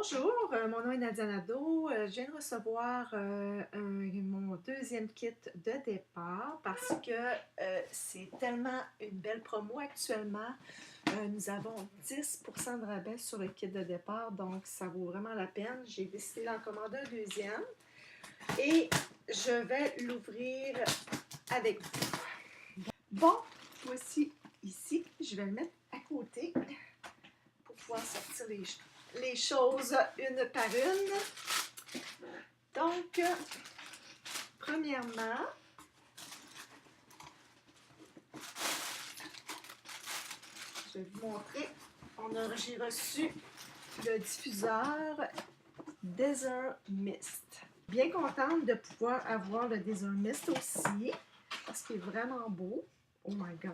Bonjour, mon nom est Nadia Nadeau. Je viens de recevoir mon deuxième kit de départ parce que c'est tellement une belle promo actuellement. Nous avons 10% de rabais sur le kit de départ, donc ça vaut vraiment la peine. J'ai décidé d'en commander un deuxième et je vais l'ouvrir avec vous. Bon, voici ici, je vais le mettre à côté pour pouvoir sortir les choses une par une. Donc, premièrement, je vais vous montrer. J'ai reçu le diffuseur Desert Mist. Bien contente de pouvoir avoir le Desert Mist aussi, parce qu'il est vraiment beau. Oh my God!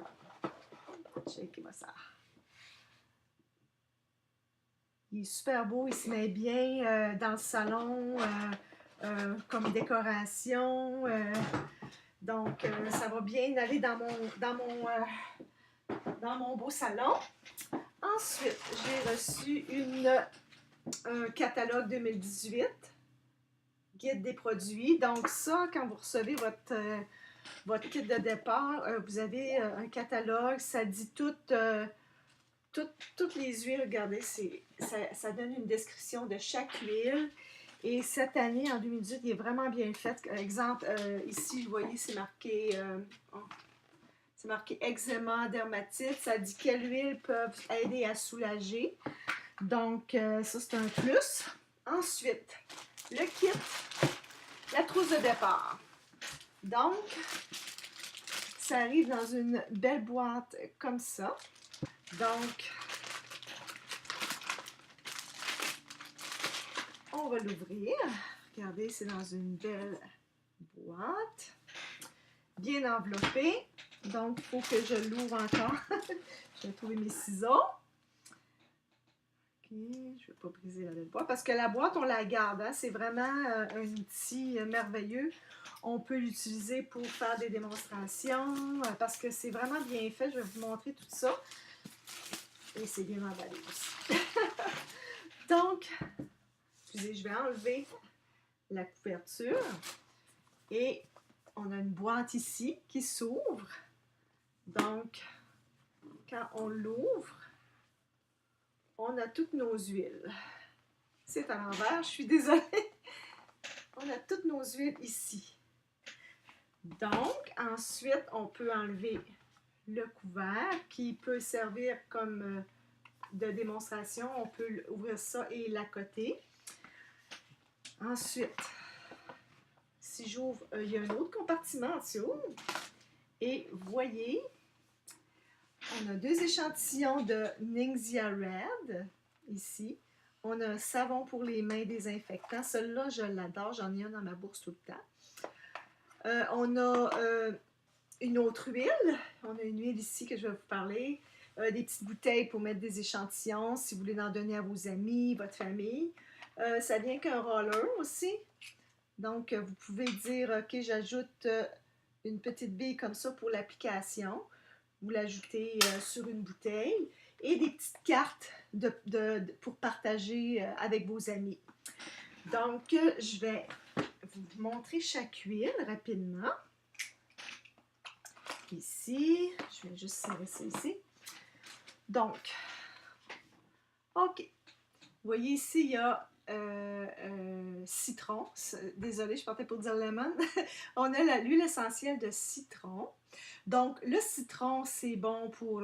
Checkez-moi ça. Il est super beau, il se met bien dans le salon comme décoration. Donc, ça va bien aller dans mon beau salon. Ensuite, j'ai reçu un catalogue 2018, guide des produits. Donc ça, quand vous recevez votre kit de départ, vous avez un catalogue, ça dit toutes les huiles. Regardez, ça donne une description de chaque huile. Et cette année, en 2018, il est vraiment bien fait. Exemple, ici, vous voyez, c'est marqué eczéma, dermatite. Ça dit quelles huiles peuvent aider à soulager. Donc, ça, c'est un plus. Ensuite, le kit, la trousse de départ. Donc, ça arrive dans une belle boîte comme ça. Donc, on va l'ouvrir. Regardez, c'est dans une belle boîte, bien enveloppée. Donc, il faut que je l'ouvre encore. Je vais trouver mes ciseaux. OK, je ne vais pas briser la belle boîte parce que la boîte, on la garde. Hein? C'est vraiment un outil merveilleux. On peut l'utiliser pour faire des démonstrations parce que c'est vraiment bien fait. Je vais vous montrer tout ça. Et c'est bien emballé aussi. Donc, excusez, je vais enlever la couverture. Et on a une boîte ici qui s'ouvre. Donc, quand on l'ouvre, on a toutes nos huiles. C'est à l'envers, je suis désolée. On a toutes nos huiles ici. Donc, ensuite, on peut enlever le couvert qui peut servir comme de démonstration. On peut ouvrir ça et l'accoter. Ensuite, si j'ouvre, il y a un autre compartiment en dessous. Et voyez, on a deux échantillons de Ningxia Red, ici. On a un savon pour les mains désinfectant. Celui-là, je l'adore. J'en ai un dans ma bourse tout le temps. On a une autre huile. On a une huile ici que je vais vous parler. Des petites bouteilles pour mettre des échantillons si vous voulez en donner à vos amis, votre famille. Ça vient qu'un roller aussi. Donc, vous pouvez dire, OK, j'ajoute une petite bille comme ça pour l'application. Vous l'ajoutez sur une bouteille. Et des petites cartes pour partager avec vos amis. Donc, je vais vous montrer chaque huile rapidement. Ici, je vais juste serrer ça ici. Donc, OK. Vous voyez ici, il y a citron. Désolée, je partais pour dire lemon. On a l'huile essentielle de citron. Donc, le citron, c'est bon pour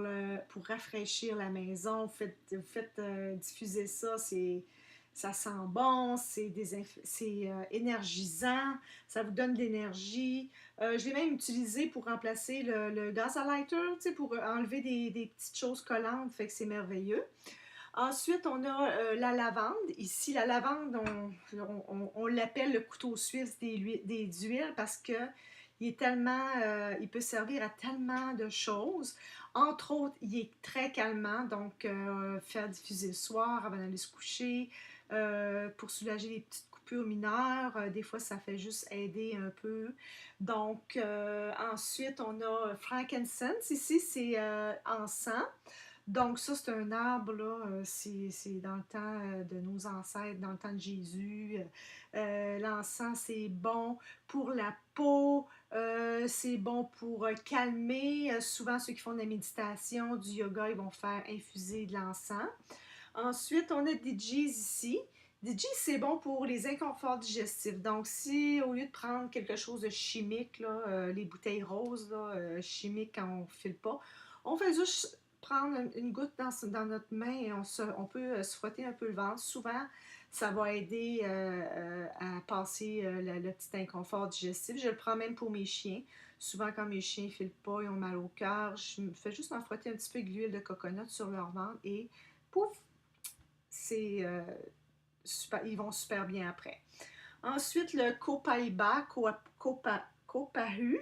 rafraîchir la maison. Vous faites diffuser ça, ça sent bon, c'est énergisant, ça vous donne de l'énergie. Je l'ai même utilisé pour remplacer le gaz à lighter, pour enlever des petites choses collantes, fait que c'est merveilleux. Ensuite, on a la lavande. Ici, la lavande, on l'appelle le couteau suisse des huiles parce que il peut servir à tellement de choses. Entre autres, il est très calmant, donc faire diffuser le soir avant d'aller se coucher, pour soulager les petites coupures mineures. Des fois, ça fait juste aider un peu. Donc, ensuite, on a frankincense. Ici, c'est encens. Donc ça, c'est un arbre, là, c'est dans le temps de nos ancêtres, dans le temps de Jésus. L'encens, c'est bon pour la peau, c'est bon pour calmer. Souvent, ceux qui font de la méditation, du yoga, ils vont faire infuser de l'encens. Ensuite, on a des Djis ici. Des Djis, c'est bon pour les inconforts digestifs. Donc, si au lieu de prendre quelque chose de chimique, là, les bouteilles roses là, chimiques quand on ne file pas, on fait juste prendre une goutte dans notre main et on peut se frotter un peu le ventre. Souvent, ça va aider à passer le petit inconfort digestif. Je le prends même pour mes chiens. Souvent, quand mes chiens ne filent pas, ils ont mal au cœur, je me fais juste en frotter un petit peu d'huile de coconut sur leur ventre et pouf, c'est super, ils vont super bien après. Ensuite, le Copaiba, Copahu,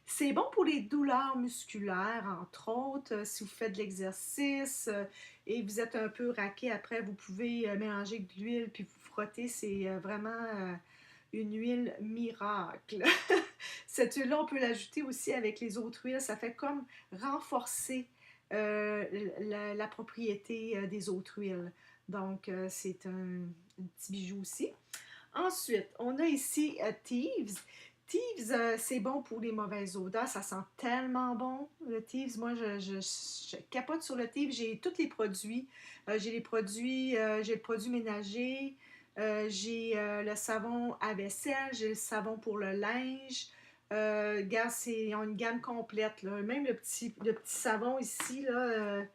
c'est bon pour les douleurs musculaires, entre autres. Si vous faites de l'exercice et vous êtes un peu raqué après, vous pouvez mélanger de l'huile puis vous frotter. C'est vraiment une huile miracle. Cette huile-là, on peut l'ajouter aussi avec les autres huiles. Ça fait comme renforcer la propriété des autres huiles. Donc, c'est un petit bijou aussi. Ensuite, on a ici Thieves. Thieves, c'est bon pour les mauvaises odeurs. Ça sent tellement bon, le Thieves. Moi, je capote sur le Thieves. J'ai tous les produits. J'ai le produit ménager. J'ai le savon à vaisselle. J'ai le savon pour le linge. Regarde, ils ont une gamme complète, là. Même le petit savon ici, là,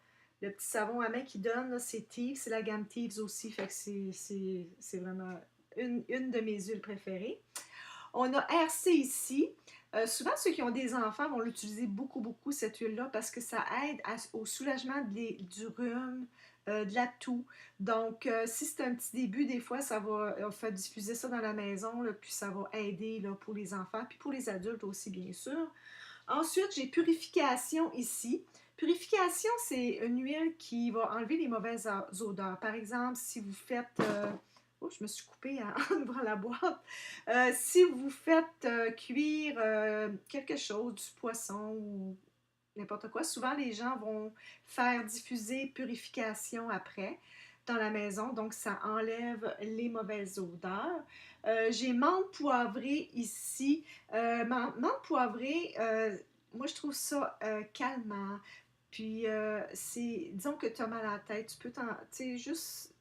le petit savon à main qu'ils donnent, c'est Thieves. C'est la gamme Thieves aussi. Fait que c'est vraiment une de mes huiles préférées. On a RC ici. Souvent, ceux qui ont des enfants vont l'utiliser beaucoup, beaucoup, cette huile-là, parce que ça aide au soulagement du rhume, de la toux. Donc, si c'est un petit début, des fois, on fait diffuser ça dans la maison, là, puis ça va aider là, pour les enfants, puis pour les adultes aussi, bien sûr. Ensuite, j'ai Purification ici. Purification, c'est une huile qui va enlever les mauvaises odeurs. Par exemple, si vous faites... Oh, je me suis coupée en ouvrant la boîte. Si vous faites cuire quelque chose, du poisson ou n'importe quoi, souvent les gens vont faire diffuser Purification après dans la maison, donc ça enlève les mauvaises odeurs. J'ai menthe poivrée ici. Menthe poivrée, moi je trouve ça calmant. Puis disons que tu as mal à la tête, tu peux tu sais, juste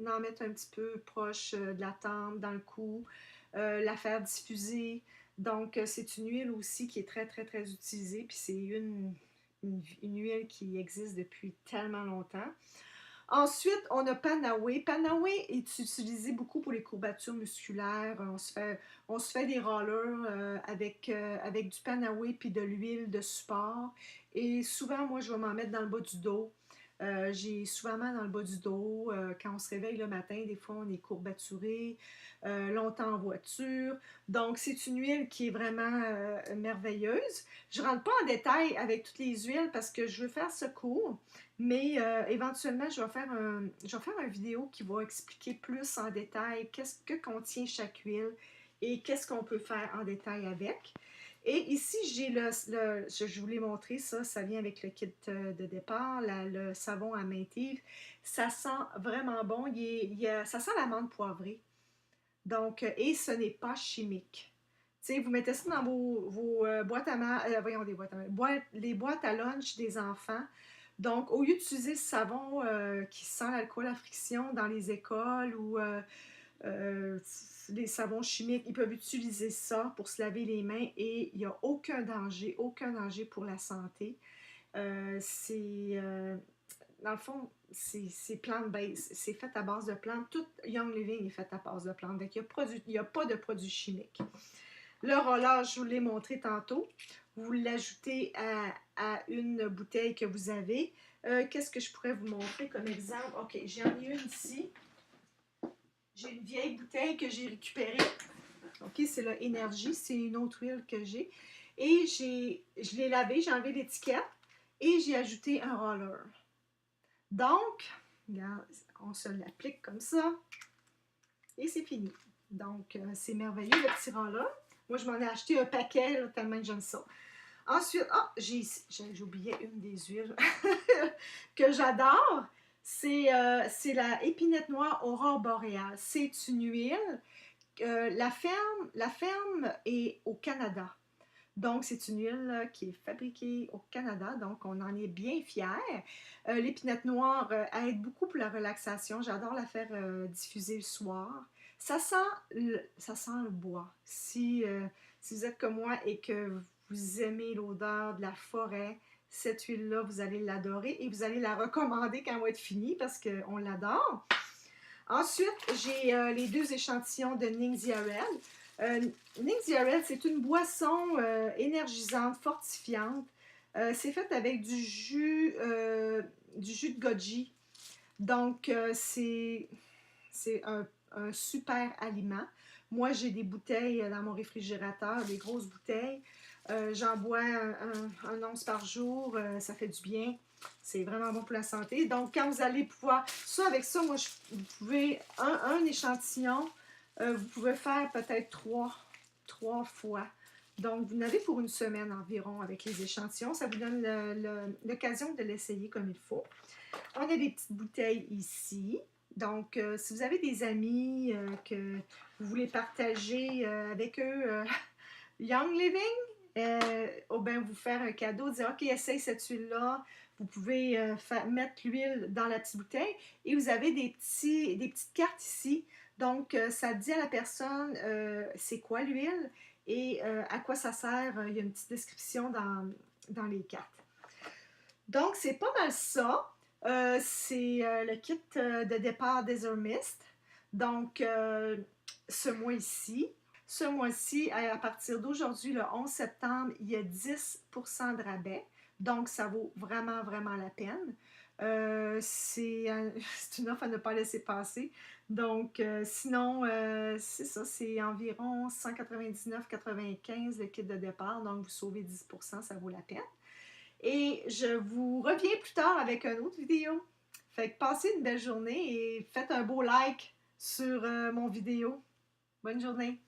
en mettre un petit peu proche de la tempe, dans le cou, la faire diffuser. Donc c'est une huile aussi qui est très très très utilisée, puis c'est une huile qui existe depuis tellement longtemps. Ensuite, on a Panaway. Panaway est utilisé beaucoup pour les courbatures musculaires. On se fait des rollers avec du Panaway puis de l'huile de support. Et souvent, moi, je vais m'en mettre dans le bas du dos. J'ai souvent mal dans le bas du dos. Quand on se réveille le matin, des fois, on est courbaturé, longtemps en voiture. Donc, c'est une huile qui est vraiment merveilleuse. Je ne rentre pas en détail avec toutes les huiles parce que je veux faire ce cours. Mais éventuellement, je vais faire une vidéo qui va expliquer plus en détail qu'est-ce que contient chaque huile et qu'est-ce qu'on peut faire en détail avec. Et ici, j'ai je vous l'ai montré, ça vient avec le kit de départ, le savon à menthe. Ça sent vraiment bon, ça sent l'amande poivrée. Donc, et ce n'est pas chimique. Tu sais, vous mettez ça dans vos boîtes à voyons, des boîtes à les boîtes à lunch des enfants. Donc, au lieu d'utiliser ce savon qui sent l'alcool à friction dans les écoles ou les savons chimiques, ils peuvent utiliser ça pour se laver les mains et il n'y a aucun danger pour la santé. Dans le fond, c'est plant-based, c'est fait à base de plantes. Tout Young Living est fait à base de plantes. Donc, il n'y a pas de produits chimiques. Le roller, je vous l'ai montré tantôt. Vous l'ajoutez à une bouteille que vous avez. Qu'est-ce que je pourrais vous montrer comme exemple? OK, j'en ai une ici. J'ai une vieille bouteille que j'ai récupérée. OK, c'est le Energy, c'est une autre huile que j'ai. Et je l'ai lavée, j'ai enlevé l'étiquette et j'ai ajouté un roller. Donc, regarde, on se l'applique comme ça et c'est fini. Donc, c'est merveilleux le petit roller. Moi, je m'en ai acheté un paquet, là, tellement que j'aime ça. Ensuite, j'ai oublié une des huiles. que j'adore, c'est la épinette noire Aurore boréale. C'est une huile. La ferme est au Canada. Donc, c'est une huile qui est fabriquée au Canada, donc on en est bien fiers. L'épinette noire aide beaucoup pour la relaxation. J'adore la faire diffuser le soir. Ça sent le bois. Si vous êtes comme moi et que vous aimez l'odeur de la forêt, cette huile-là, vous allez l'adorer et vous allez la recommander quand elle va être finie parce qu'on l'adore. Ensuite, j'ai les 2 échantillons de Ningxia Red. Ningxia Red, c'est une boisson énergisante, fortifiante. C'est fait avec du jus de goji. Donc, c'est un super aliment. Moi, j'ai des bouteilles dans mon réfrigérateur, des grosses bouteilles. J'en bois un once par jour. Ça fait du bien. C'est vraiment bon pour la santé. Donc, quand vous allez pouvoir... Ça, avec ça, moi, vous pouvez... Un échantillon, vous pouvez faire peut-être trois fois. Donc, vous en avez pour une semaine environ avec les échantillons. Ça vous donne l'occasion de l'essayer comme il faut. On a des petites bouteilles ici. Donc, si vous avez des amis que vous voulez partager avec eux Young Living, ou bien vous faire un cadeau, dire OK, essaye cette huile-là. Vous pouvez mettre l'huile dans la petite bouteille et vous avez des petites cartes ici. Donc, ça dit à la personne c'est quoi l'huile et à quoi ça sert. Il y a une petite description dans les cartes. Donc, c'est pas mal ça. C'est le kit de départ Desert Mist. Donc, ce mois-ci, à partir d'aujourd'hui, le 11 septembre, il y a 10% de rabais. Donc, ça vaut vraiment, vraiment la peine. C'est une offre à ne pas laisser passer. Donc, sinon, c'est ça, c'est environ 199,95 le kit de départ. Donc, vous sauvez 10%, ça vaut la peine. Et je vous reviens plus tard avec une autre vidéo. Fait que passez une belle journée et faites un beau like sur mon vidéo. Bonne journée!